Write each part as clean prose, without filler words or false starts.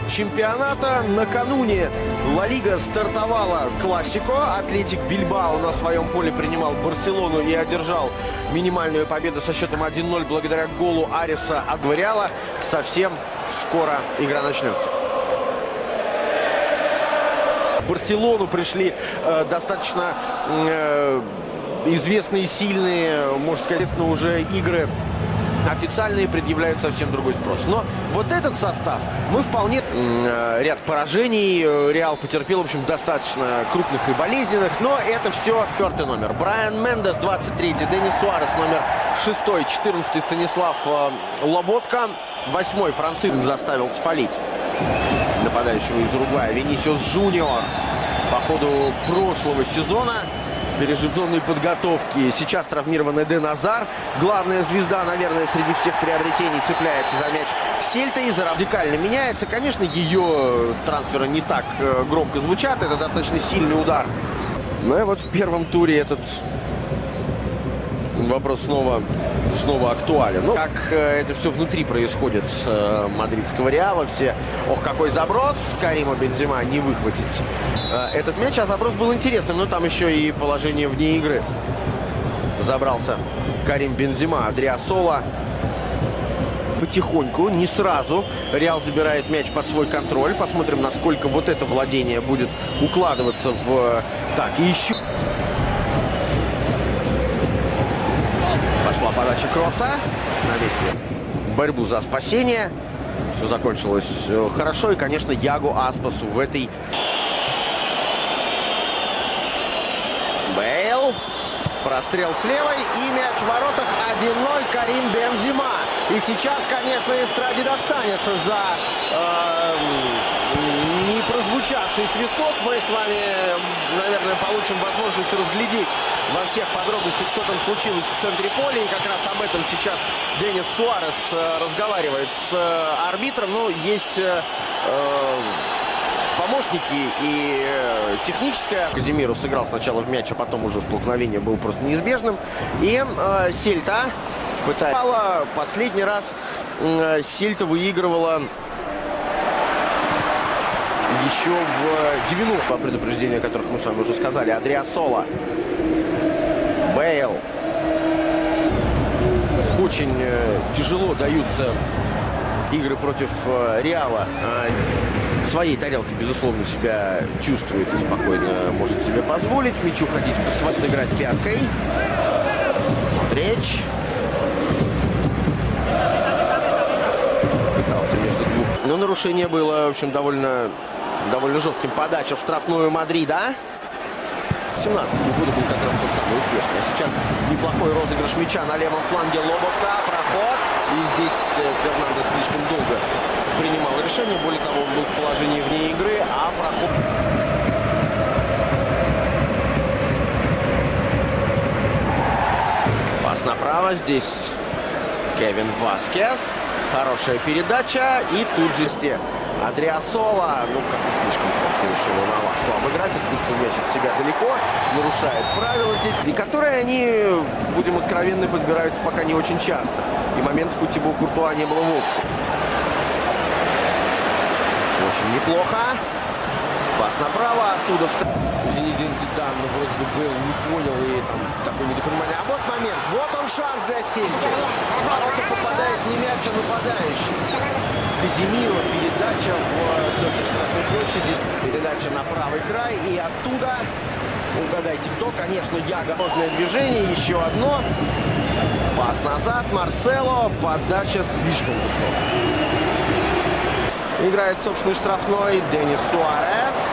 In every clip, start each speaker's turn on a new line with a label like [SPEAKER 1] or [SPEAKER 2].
[SPEAKER 1] чемпионата. Накануне Ла Лига стартовала классико. Атлетик Бильбао на своем поле принимал Барселону и одержал минимальную победу со счетом 1-0 благодаря голу Ариса Агвариала. Совсем скоро игра начнется. В Барселону пришли достаточно известные, сильные, можно сказать, уже игры официальные, предъявляют совсем другой спрос. Но вот этот состав, мы вполне... Ряд поражений Реал потерпел, в общем, достаточно крупных и болезненных, но это все 4-й номер. Брайан Мендес, 23-й, Денис Суарес, номер 6-й, 14-й Станислав Лоботка, 8-й Франциск заставил сфалить нападающего из Уругвая Винисиус Джуниор по ходу прошлого сезона. Пережив зонной подготовки. Сейчас травмированный Эден Азар. Главная звезда, наверное, среди всех приобретений, цепляется за мяч Сельта. И радикально меняется. Конечно, ее трансферы не так громко звучат. Это достаточно сильный удар. Ну и вот в первом туре этот вопрос снова актуален. Ну, как это все внутри происходит мадридского Реала. Все, ох, какой заброс. Карима Бензема не выхватить этот мяч. А заброс был интересным, но там еще и положение вне игры. Забрался Карим Бензема. Адриасола потихоньку, не сразу. Реал забирает мяч под свой контроль. Посмотрим, насколько вот это владение будет укладываться в... Так, и еще... Пошла подача кросса на месте. Борьбу за спасение. Все закончилось хорошо. И, конечно, Яго Аспас в этой... Бейл. Прострел с левой. И мяч в воротах. 1-0. Карим Бензема. И сейчас, конечно, эстраде достанется за не прозвучавший свисток. Мы с вами, наверное, получим возможность разглядеть во всех подробностях, что там случилось в центре поля. И как раз об этом сейчас Денис Суарес разговаривает с арбитром. Ну, есть помощники и техническая. Казимиру сыграл сначала в мяч, а потом уже столкновение было просто неизбежным. И Сельта пыталась. Последний раз Сельта выигрывала еще в 90 предупреждения, о которых мы с вами уже сказали. Адриасола. Бейл. Очень тяжело даются игры против Реала. Своей тарелки, безусловно, себя чувствует и спокойно может себе позволить. Мячу ходить, сыграть пяткой. Речь. Пытался между двух. Но нарушение было, в общем, довольно жестким. Подача в штрафную Мадрида. 17-го года был как раз тот самый успешный. А сейчас неплохой розыгрыш мяча на левом фланге. Лоботка, проход. И здесь Фернандес слишком долго принимал решение. Более того, он был в положении вне игры, а проход... Пас направо. Здесь Кевин Васкес. Хорошая передача. И тут же Адриасола, ну, как-то слишком просто решил на Ласу обыграть. Отпустил мяч от себя далеко. Нарушает правила здесь. И которые они, будем откровенны, подбираются пока не очень часто. И моментов у Тибо Куртуа не было вовсе. Очень неплохо. Пас направо. Оттуда Зинедин Зидан, ну, вроде бы был, не понял. И там такое недопонимание. А вот момент. Вот он шанс для Сельты. Ворота попадает не мяч, а нападающий. Казимиру, передача в центр штрафной площади, передача на правый край, и оттуда, угадайте кто, конечно, Яго. Ложное движение, еще одно, пас назад, Марсело, подача слишком высокая. Играет собственный штрафной Денис Суарес,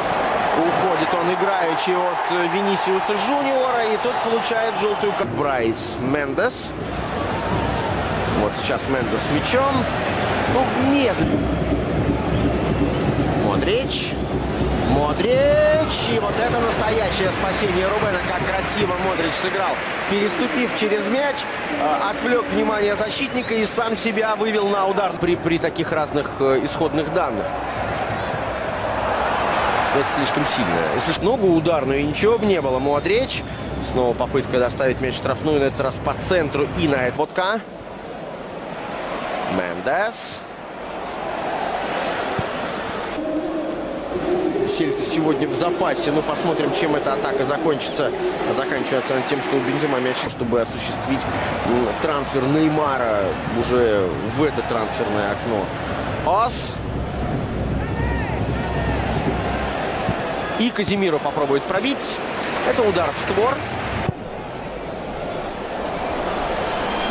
[SPEAKER 1] уходит он играючи от Винисиуса Джуниора, и тот получает желтую карту. Брайс Мендес, вот сейчас Мендес с мячом. Ну, медленно. Модрич. И вот это настоящее спасение Рубена. Как красиво Модрич сыграл. Переступив через мяч, отвлек внимание защитника и сам себя вывел на удар при таких разных исходных данных. Это слишком сильно. Слишком много удар, но и ничего бы не было. Модрич. Снова попытка доставить мяч в штрафную, на этот раз по центру и на Эдводка. Мендес. Сельта сегодня в запасе. Ну, посмотрим, чем эта атака закончится. Заканчивается она тем, что у Бензема мяч, чтобы осуществить трансфер Неймара уже в это трансферное окно. Ос. И Казимиро попробует пробить. Это удар в створ.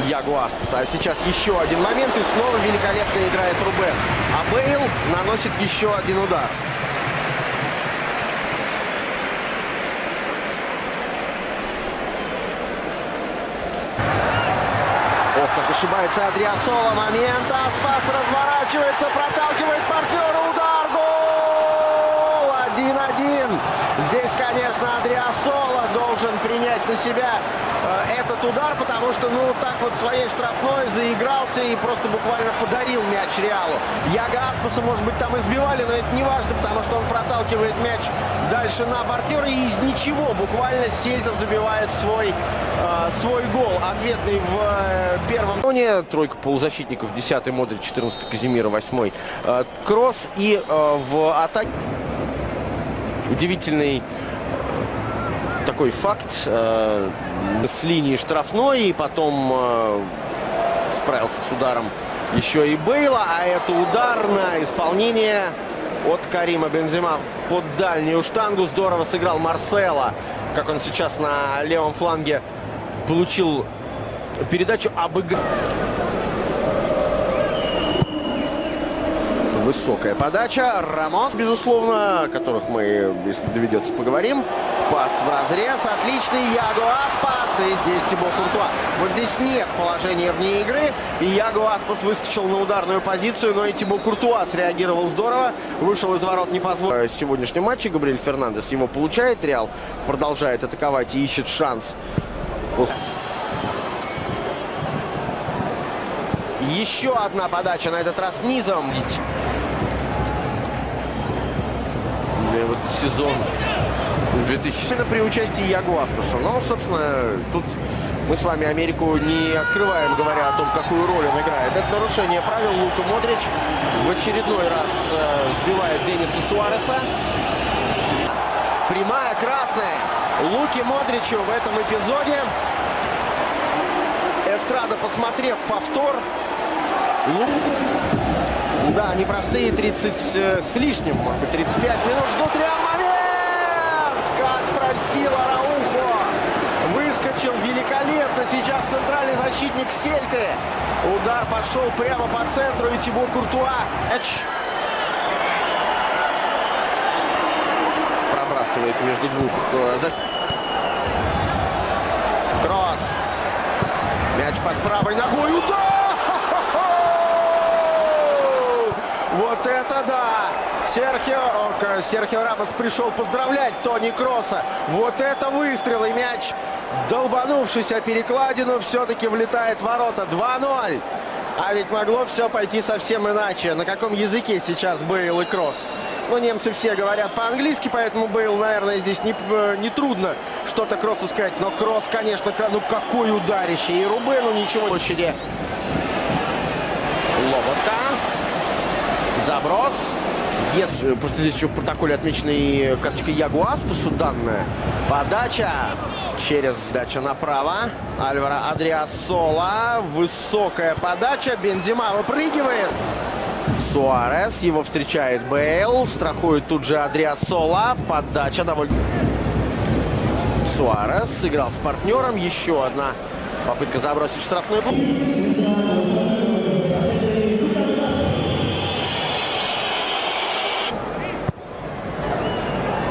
[SPEAKER 1] Яго Аспас. А сейчас еще один момент. И снова великолепно играет Рубен. А Бейл наносит еще один удар. Ох, как ошибается Адриасола. Момент. Аспас разворачивается, проталкивает партнера. Удар. Гол! 1-1. Здесь, конечно, Адриасола должен принять на себя этот удар, потому что, ну, так вот своей штрафной заигрался и просто буквально подарил мяч Реалу. Яго Аспаса, может быть, там избивали, но это не важно, потому что он проталкивает мяч дальше на партнера, и из ничего буквально Сельта забивает свой гол. Ответный в первом зоне. Тройка полузащитников: 10-й Модрич, 14-й Казимиро, 8-й Кросс. И в атаке удивительный такой факт с линии штрафной, и потом справился с ударом еще и Бейла, а это удар на исполнение от Карима Бензема под дальнюю штангу. Здорово сыграл Марсело, как он сейчас на левом фланге получил передачу, обыграл. Высокая подача. Рамос, безусловно, о которых мы, если доведется, поговорим. Пас в разрез. Отличный Яго Аспас. И здесь Тибо Куртуа. Вот здесь нет положения вне игры. И Яго Аспас выскочил на ударную позицию. Но и Тибо Куртуа среагировал здорово. Вышел из ворот, не позволил. В сегодняшнем матче Габриэль Фернандес его получает. Реал продолжает атаковать и ищет шанс. Еще одна подача, на этот раз низом. И вот сезон 2000 при участии Яго Аспаса. Но, собственно, тут мы с вами Америку не открываем, говоря о том, какую роль он играет. Это нарушение правил. Лука Модрич в очередной раз сбивает Дениса Суареса. Прямая красная Луке Модричу в этом эпизоде. Эстрада, посмотрев повтор, да, непростые 30 с лишним, может быть, 35 минут ждут Реал. Момент! Как простил Араухо. Выскочил великолепно сейчас центральный защитник Сельты. Удар пошел прямо по центру, и Тибо Куртуа пробрасывает между двух. Кросс. Мяч под правой ногой. Удар! Вот это да! Серхио Рамос пришел поздравлять Тони Кросса. Вот это выстрел, и мяч, долбанувшись о перекладину, все-таки влетает в ворота. 2-0. А ведь могло все пойти совсем иначе. На каком языке сейчас Бейл и Кросс? Ну, немцы все говорят по-английски, поэтому Бейл, наверное, здесь не трудно что-то Кроссу сказать. Но Кросс, конечно, ну какой ударище. И Рубену ничего. Площади. Лоботка. Заброс. Просто здесь еще в протоколе отмечена и карточка Яго Аспасу данная. Подача. Дача направо. Альваро Адриасола. Высокая подача. Бензема выпрыгивает. Суарес. Его встречает Бейл. Страхует тут же Адриасола. Подача довольно... Суарес сыграл с партнером. Еще одна попытка забросить штрафную.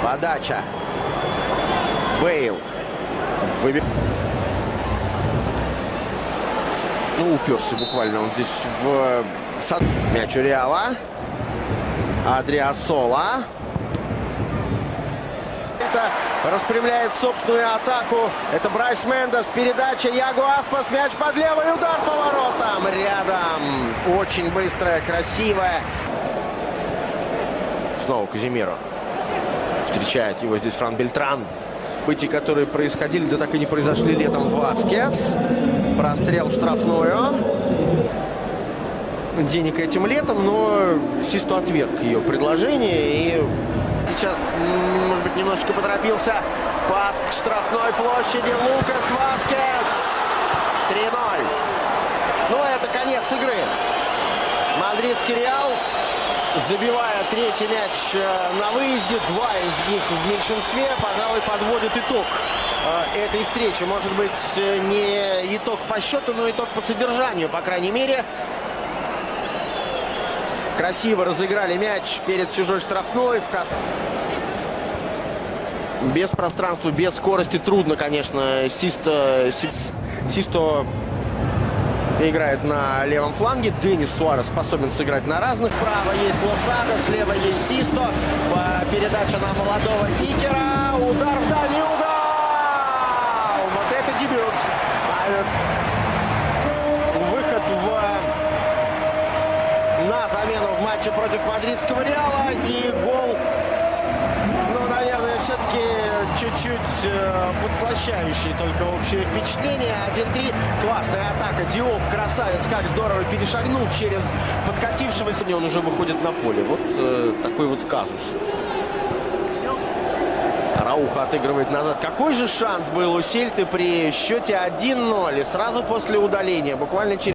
[SPEAKER 1] Подача. Бейл. Ну, уперся буквально он здесь в мяч у Реала. Адриасола. Это распрямляет собственную атаку. Это Брайс Мендес. Передача. Яго Аспас. Мяч под левый. Удар по воротам. Рядом. Очень быстрая, красивая. Снова Казимиро. Встречает его здесь Фран Бельтран. События, которые происходили, да так и не произошли летом. Васкес. Прострел в штрафную. Денег этим летом, но Систо отверг ее предложение. И сейчас, может быть, немножечко поторопился. Пас к штрафной площади. Лукас Васкес. 3-0. Ну, это конец игры. Мадридский Реал, забивая третий мяч на выезде, 2 из них в меньшинстве, пожалуй, подводит итог этой встречи. Может быть, не итог по счету, но итог по содержанию, по крайней мере. Красиво разыграли мяч перед чужой штрафной. Без пространства, без скорости трудно, конечно. Систо играет на левом фланге. Денис Суарес способен сыграть на разных. Справа есть Лосада, слева есть Систо. Передача на молодого Икера. Удар в дальний угол. Вот это дебют. Выход на замену в матче против мадридского Реала. И гол, ну, наверное, все-таки чуть-чуть подслащающий только общее впечатление. 1-3. Классная атака. Диоп, красавец, как здорово перешагнул через подкатившегося. Сегодня он уже выходит на поле. Вот такой вот казус. Арауха отыгрывает назад. Какой же шанс был у Сельты при счете 1-0. И сразу после удаления, буквально через...